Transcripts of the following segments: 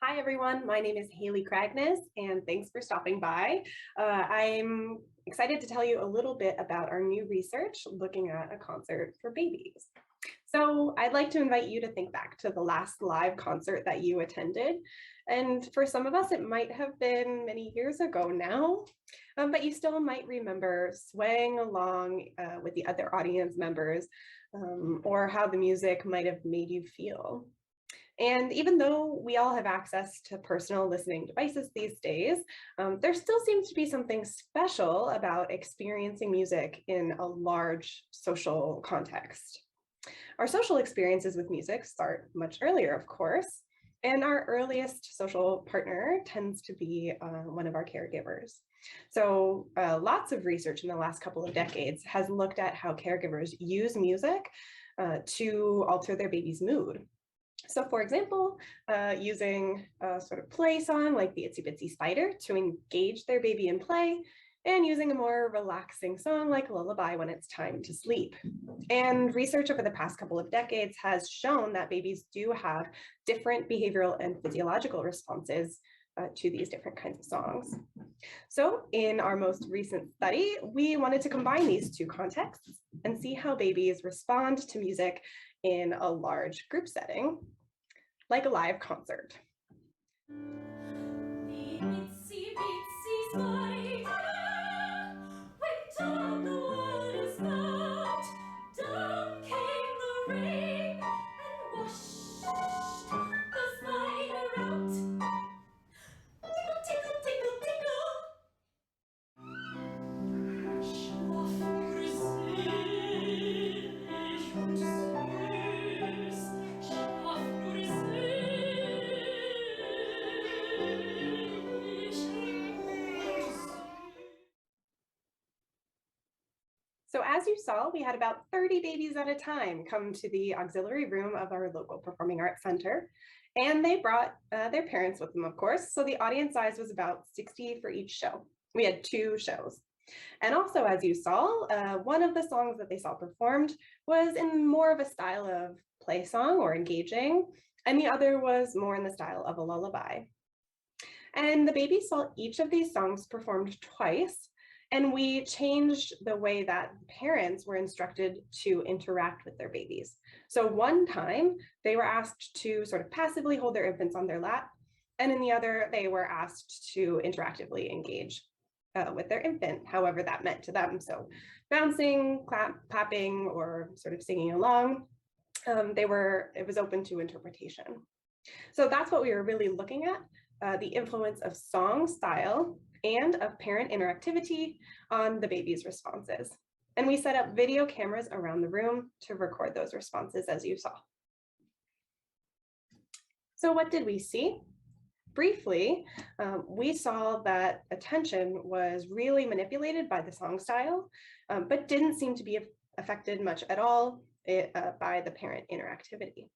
Hi, everyone. My name is Haley Cragnes, and thanks for stopping by. I'm excited to tell you a little bit about our new research looking at a concert for babies. So I'd like to invite you to think back to the last live concert that you attended. And for some of us, it might have been many years ago now, but you still might remember swaying along with the other audience members or how the music might have made you feel. And even though we all have access to personal listening devices these days, there still seems to be something special about experiencing music in a large social context. Our social experiences with music start much earlier, of course, and our earliest social partner tends to be one of our caregivers. So lots of research in the last couple of decades has looked at how caregivers use music to alter their baby's mood. So for example, using a sort of play song like the Itsy Bitsy Spider to engage their baby in play, and using a more relaxing song like a lullaby when it's time to sleep. And research over the past couple of decades has shown that babies do have different behavioral and physiological responses to these different kinds of songs. So in our most recent study, we wanted to combine these two contexts and see how babies respond to music in a large group setting, like a live concert. The itsy bitsy spider went on the water spout. Down came the rain and washed the spider out. Tickle, tickle, tickle, tickle. Schlaf nur selig und süß. Schlaf nur So as you saw, we had about 30 babies at a time come to the auxiliary room of our local performing arts center, and they brought their parents with them, of course. So the audience size was about 60 for each show. We had 2 shows. And also, as you saw, one of the songs that they saw performed was in more of a style of play song or engaging, and the other was more in the style of a lullaby. And the babies saw each of these songs performed twice, and we changed the way that parents were instructed to interact with their babies. So one time they were asked to sort of passively hold their infants on their lap, and in the other, they were asked to interactively engage with their infant, however that meant to them. So bouncing, clapping, or sort of singing along, it was open to interpretation. So that's what we were really looking at, the influence of song style and of parent interactivity on the baby's responses. And we set up video cameras around the room to record those responses, as you saw. So what did we see? Briefly, we saw that attention was really manipulated by the song style, but didn't seem to be affected much at all by the parent interactivity.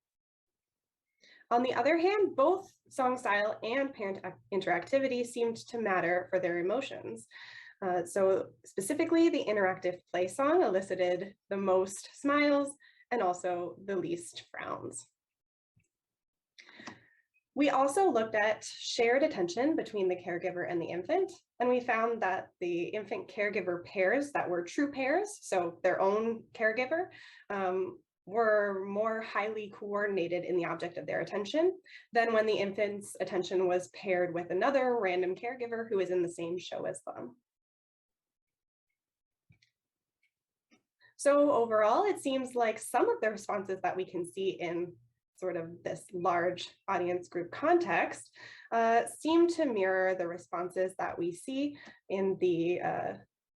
On the other hand, both song style and parent interactivity seemed to matter for their emotions. So specifically, the interactive play song elicited the most smiles and also the least frowns. We also looked at shared attention between the caregiver and the infant, and we found that the infant caregiver pairs that were true pairs, so their own caregiver, were more highly coordinated in the object of their attention than when the infant's attention was paired with another random caregiver who is in the same show as them. So overall, it seems like some of the responses that we can see in sort of this large audience group context seem to mirror the responses that we see in the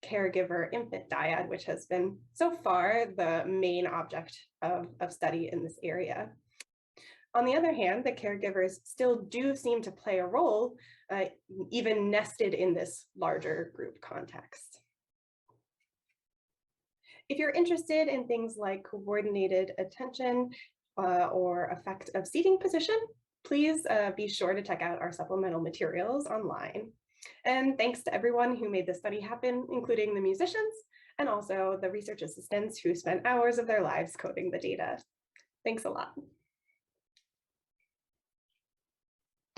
caregiver-infant dyad, which has been so far the main object of study in this area. On the other hand, the caregivers still do seem to play a role, even nested in this larger group context. If you're interested in things like coordinated attention or effective seating position, please be sure to check out our supplemental materials online. And thanks to everyone who made this study happen, including the musicians and also the research assistants who spent hours of their lives coding the data. Thanks a lot.